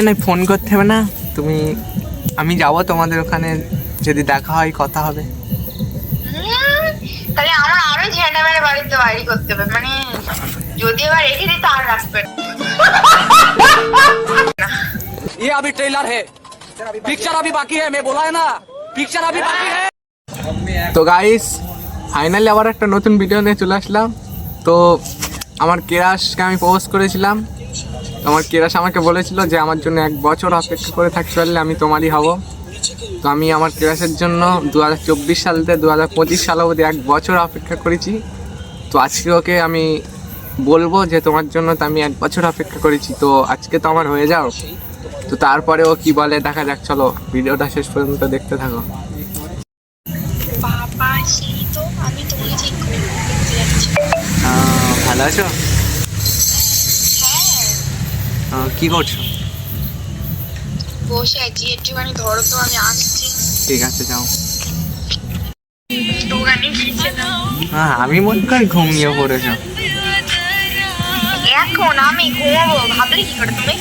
না ফোন করতে হবে না, তুমি আমি যাব তোমাদের ওখানে, যদি দেখা হয় কথা হবে। তাহলে আমার আরো ঝেঁটা মেরে বাড়িতে বাইরে করতে হবে, মানে যদি এবার রেখে দিই তো আর রাখবে না। ये अभी ट्रेलर है, पिक्चर अभी बाकी है, मैं बोला है ना पिक्चर अभी बाकी है। তো গাইস ফাইনালি আবার একটা নতুন ভিডিও নিয়ে চলে আসলাম। তো আমার কেরাসকে আমি পোস্ট করেছিলাম, আমার কেরাস আমাকে বলেছিল যে আমার জন্য 1 বছর অপেক্ষা করে থাকতে পারলে আমি তোমারই হব। তো আমি আমার কেরাসের জন্য 2024 সাল থেকে 2025 সাল অবধি 1 বছর অপেক্ষা করেছি। তো আজকে ওকে আমি বলবো যে তোমার জন্য তো আমি 1 বছর অপেক্ষা করেছি, তো আজকে তো আমার হয়ে যাও। তো তারপরে ও কি বলে দেখা যাক, চলো ভিডিওটা শেষ পর্যন্ত দেখতে থাকো। বাবা সেই তো আমি তোমাকে ঠিক করে দেখতে যাচ্ছি। ভালো আছো? কি করছো? বসে আছি, একটুখানি ধরো তো আমি আসছি। ঠিক আছে যাও। দোকানে গিয়েছে না হ্যাঁ আমি মনে করি ঘুমিয়ে পড়েছো। এখন আমি ঘুমাবো ভাবলে কি করে তুমি?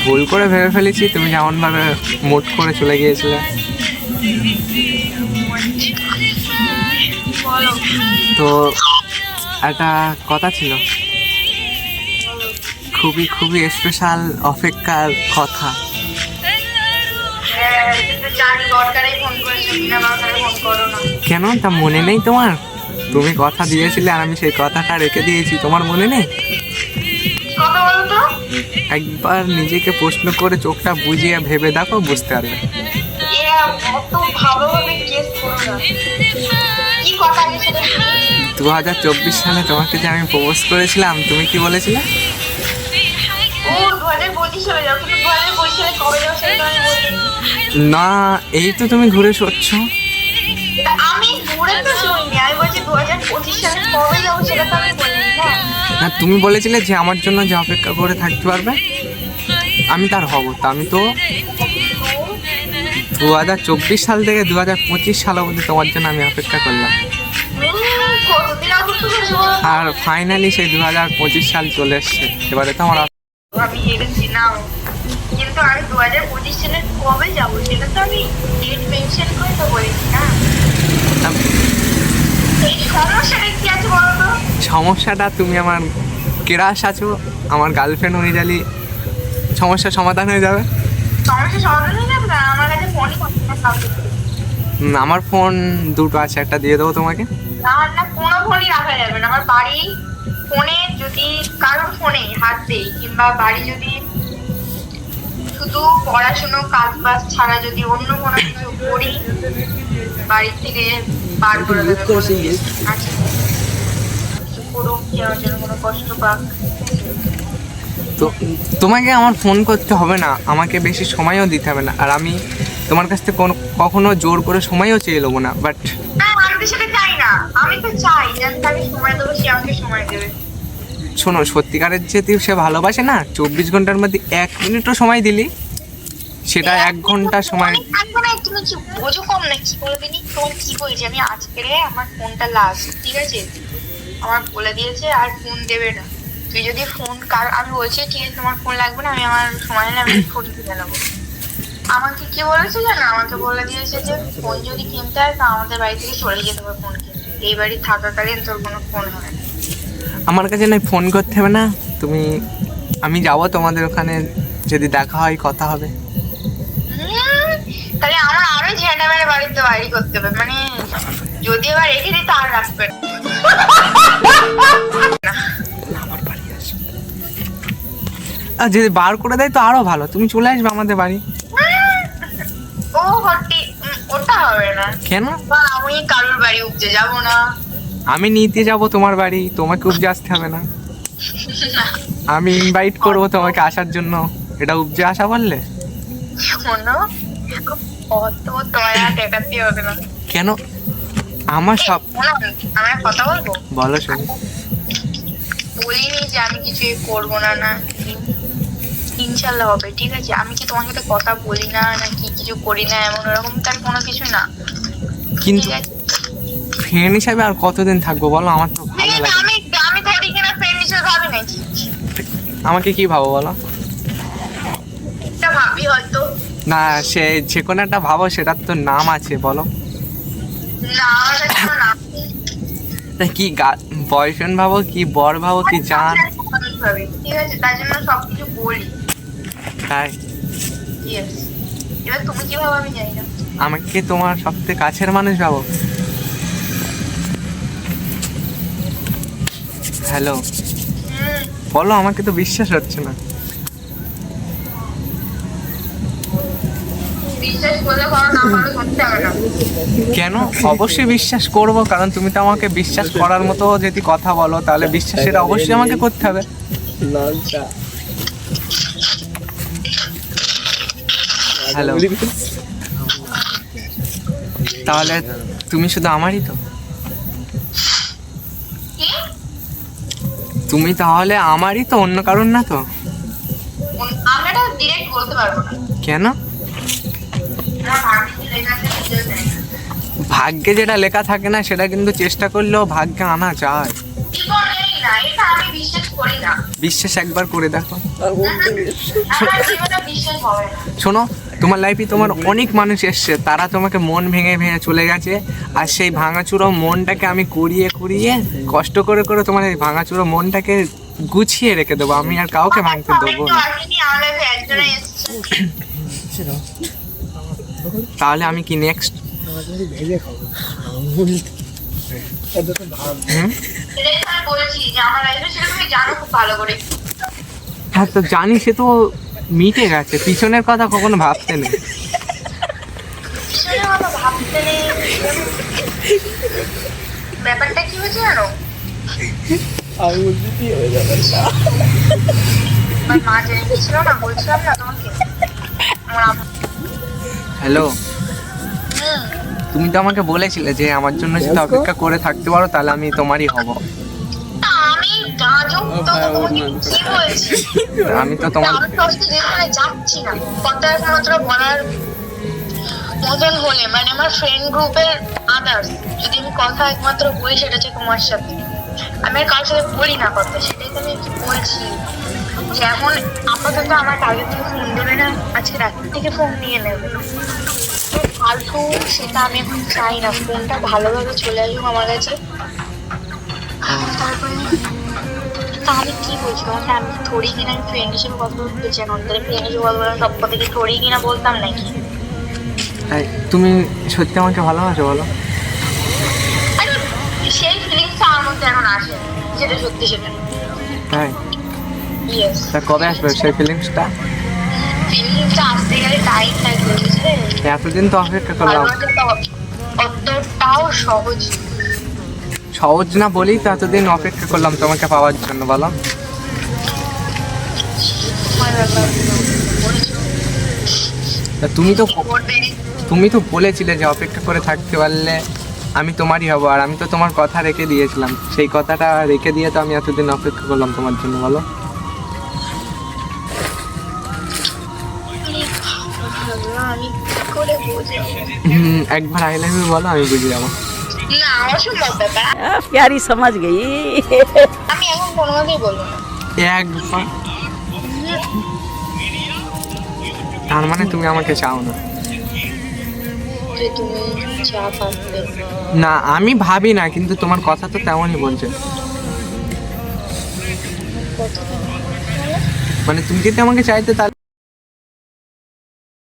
ভুল করে ভেবে ফেলেছি, তুমি যেমন ভাবে মুড করে চলে গিয়েছিলে। বলো। তো একটা কথা ছিল, খুবই খুবই স্পেশাল অপেক্ষার কথা। জানি দরকারে ফোন করেছো, বিনা দরকারে ফোন করো না। কেন, তা মনে নেই তোমার? তুমি কথা দিয়েছিলে আর আমি সেই কথাটা রেখে দিয়েছি, তোমার মনে নেই? কথা বলো তো। একবার নিজেকে প্রশ্ন করে চোখটা বুজিয়ে ভেবে দেখো, বুঝতে পারবে। অত ভালোভাবে গেস করো না, কি কথা আছে সেটা। 2024 সালে তোমাকে যে আমি প্রপোজ করেছিলাম, তুমি কি বলেছিলে? ও 2025 সালে যাও, কিন্তু 2025 সালে কবে যাও সেটা আমি বলিনি। না, এই তো তুমি ঘুরে সরছো। আমি ঘুরে তো শুনিনি, আমি বলছি 2025 সালে কবে যাবো সেটা তো আমি বলিনি না। না, তুমি বলেছিলে যে আমার জন্য যে অপেক্ষা করে থাকতে পারবে আমি তার হব। তা আমি তো 2024 সাল থেকে 2025 সাল অবধি তোমার জন্য আমি অপেক্ষা করলাম, কতদিন অপেক্ষা করেছো? আর ফাইনালি সেই 2025 সাল চলে এসছে। এবারে তো আমার আমি হেরেছি না, কিন্তু আমি 2025 সালে কবে যাবো সেটা তো আমি ডেট মেনশন করে তো বলেছি না। এই সমস্যাটা কি আছে বলো তো? সমস্যাটা, তুমি আমার কেরাস আছো, আমার গার্লফ্রেন্ড হয়ে গেলে সমস্যার সমাধান হয়ে যাবে। সমস্যা সমাধান হয়ে যাবে না, আমার কাছে ফোনই কাউকে। আমার ফোন দুটো আছে, একটা দিয়ে দেবো তোমাকে। না না, কোনো ফোনই রাখা যাবে না। আমার বাড়ি ফোনে যদি কারোর ফোনে হাত দেই, কিংবা বাড়ি যদি শুধু পড়াশুনো কাজ বাজ ছাড়া যদি অন্য কোনো কিছু করি, বাড়ির থেকে বার করে দেবে। আচ্ছা, কিছু করুক, কেউ যেন কোনো কষ্ট পাক। তো তোমাকে আমার ফোন করতে হবে না, আমাকে বেশি সময়ও দিতে হবে না, আর আমি তোমার কাছ থেকে কখনো জোর করে সময়ও চেয়ে নেবো না। বাট আমি তো সেটা চাই না, আমি তো চাই যাকে তাকে সময় দেবো, সে আমাকে সময় দেবে। শোনো, সত্যিকারের যেহেতু সে ভালোবাসে না, 24 ঘন্টার মধ্যে 1 মিনিটও সময় দিলি সেটা 1 ঘন্টা সময়। তুমি কি বোঝো কম না? কি বলে দিনি তোমার, কি বলছি আমি, আজকে আমার ফোনটা লাস্ট, ঠিক আছে? আমার বলে দিয়েছে আর ফোন দেবে না। তুই যদি ফোন আমি বলছি ঠিক আছে তোমার ফোন লাগবে না, আমি আমার সময় হলে আমি ফোন কিনে নেবো। আমাকে কি বলেছে জানো? আমাকে বলে দিয়েছে যে ফোন যদি কিনতে হয় তো আমাদের বাড়ি থেকে চলে যেতে হবে ফোন কিনতে, এই বাড়ি থাকাকালীন তোর কোনো ফোন হয় না। আমার কাছে না ফোন করতে হবে না, তুমি আমি যাব তোমাদের ওখানে, যদি দেখা হয় কথা হবে। তাহলে আমার আরো ঝেঁটা মেরে বাড়িতে বাইরে করতে হবে, মানে যদি এবার রেখে দিই তো আর রাখবে না। আর যদি বার করে দেয় তো আরো ভালো, তুমি চলে আসবে আমাদের বাড়ি। ও হটি, ওটা হবে না। কেন? আমি কারোর বাড়ি উপজে যাবো না। আমি নিতে যাব তোমার বাড়ি, তোমাকে উপজে আসতে হবে না। আমি ইনভাইট করবো তোমাকে আসার জন্য, এটা উপজে আসা বললে? শোনো, অত তোমার দেখাতে হবে না। কেন? আমার সব আমি কথা বলবো, বলো শুনি। বলিনি যে আমি কিছুই করবো না, না ইনশাল্লাহ হবে, ঠিক আছে? আমি কি তোমার সাথে কথা বলি না নাকি কিছু করি না এমন ওরকম তার কোনো কিছু না। কিন্তু ফ্রেন্ড হিসাবে আর কতদিন থাকবো বলো? আমার তো ভালো লাগে। আমি ধরি কিনা ফ্রেন্ড হিসেবে ভাবি নাকি? আমাকে কি ভাবো বলো? ভাবি হয়তো। না, সে যে কোনো একটা ভাবো, সেটার তো নাম আছে, বলো। না, আমার কাছে কোনো নাম নেই। তা কি বয়ফ্রেন্ড ভাবো, কি বর ভাবো, কি জান? মানুষ ভাবি, ঠিক আছে, তার জন্য সবকিছু বলি। তাই Yes. এবার তুমি কি ভাবো আমি জানি না। আমাকে তোমার সবথেকে কাছের মানুষ ভাবো। হ্যালো, বলো, আমাকে তো বিশ্বাস হচ্ছে না। বিশ্বাস করলে করো, না করলে করতে হবে না। কেন? অবশ্যই বিশ্বাস করব, কারণ তুমি তো আমাকে বিশ্বাস করার মতো যদি কথা বলো, তাহলে বিশ্বাস সেটা অবশ্যই আমাকে করতে হবে। হ্যালো, তাহলে তুমি শুধু আমারই তো? কি? তুমি তাহলে আমারই তো, অন্য কারণ না তো? আমি এটা ডিরেক্ট বলতে পারবো না। কেন? আমার ভাগ্যে লেখা আছে, নিজেও জানি না। ভাগ্যে যেটা লেখা থাকে না, সেটা কিন্তু চেষ্টা করলেও ভাগ্যে আনা যায়। জীবনেই না, এটা আমি বিশ্বাস করি না। বিশ্বাস একবার করে দেখো। আমার জীবনে বিশ্বাস হবে না। শোনো, তোমার লাইফে তোমার অনেক মানুষ এসছে, তারা তোমাকে মন ভেঙে ভেঙে চলে গেছে, আর সেই ভাঙাচুরো মনটাকে আমি কুড়িয়ে কুড়িয়ে কষ্ট করে করে তোমার এই ভাঙাচুরো মনটাকে গুছিয়ে রেখে দেবো। আমি আর কাউকে ভাঙতে দেবো না। আসেনি, আমার লাইফে একজনই এসেছে। তাহলে আমি কি নেক্সট? সেটাই তো আমি বলছি যে আমার লাইফে সেটা তুমি জানো খুব ভালো করে। হ্যাঁ, তো জানি, সে তো মিটে গেছে, পিছনের কথা কখনো ভাবতে নেই। পিছনে কথা ভাবতে নেই। ব্যাপারটা কি হয়েছে জানো? আমার মা জেনে গেছিল না, বলছিলাম না তোমাকে। আমার হ্যালো, হুম, তুমি তো আমাকে বলেছিলে যে আমার জন্য যদি অপেক্ষা করে থাকতে পারো, তাহলে আমি তোমারই হব। আমি গাজক তো তোমাকে কি বলছি? আমি তো তোমার আমি ফার্স্টে যেখানে যাচ্ছি না, কথা একমাত্র বলার মতন হলে, মানে আমার ফ্রেন্ড গ্রুপের আদার্স যদি আমি কথা একমাত্র বলি, সেটা হচ্ছে তোমার সাথে। আমি আর কারোর সাথে বলি না কথা, সেটাই তো আমি কি বলছি। যেমন আপাতত আমার কালকে থেকে ফোন দেবে না, আজকে রাত্রি থেকে ফোন নিয়ে নেবে। তো ফালতু সেটা আমি এখন চাই না। ফোনটা ভালোভাবে চলে আসুক আমার কাছে। তারপরে তা আমি কি বলছি তোমাকে? আমি থোড়ি কিনা আমি ফ্রেন্ড হিসেবে কথা বলতে চাই, অন্তরে ফ্রেন্ড হিসেবে কথা বললাম, সব কথা কি থোড়ি কিনা বলতাম নাকি? এই, তুমি সত্যি আমাকে ভালোবাসো, বলো? আরে সেই ফিলিংসটা আমার মধ্যে এখন আসে, যেটা সত্যি সেটা। তাই? ইয়েস, তা কবে আসবে সেই ফিলিংসটা? ফিলিংসটা আসতে গেলে টাইম লাগবে, বুঝলে? এতদিন তো অপেক্ষা করলাম। ভালোবাসাটা অতটাও সহজ না। সহজ না বলেই তো এতদিন অপেক্ষা করলাম তোমাকে পাওয়ার জন্য, বলো? আমার ব্যাপার বলেছো, তা করবে। তুমি তো বলেছিলে যে অপেক্ষা করে থাকতে পারলে আমি তোমারই হব, আর আমি তো তোমার কথা রেখে দিয়েছিলাম। সেই কথাটা রেখে দিয়ে তো আমি এতদিন অপেক্ষা করলাম তোমার জন্য, বলো? আমি কি করে বুঝাবো? একবার আই লাভ ইউ বলো, আমি বুঝে যাবো। না, অসম্ভব ব্যাপার। प्यारी समझ गई। আমি এখন কোনো কথাই বলবো না। একবার? তার মানে তুমি আমাকে চাও না? যে তুমি চা পাবে না, আমি ভাবি না, কিন্তু তোমার কথা তো তেমনই বলছে। কত? মানে তুমি যদি আমাকে চাইতে, তাহলে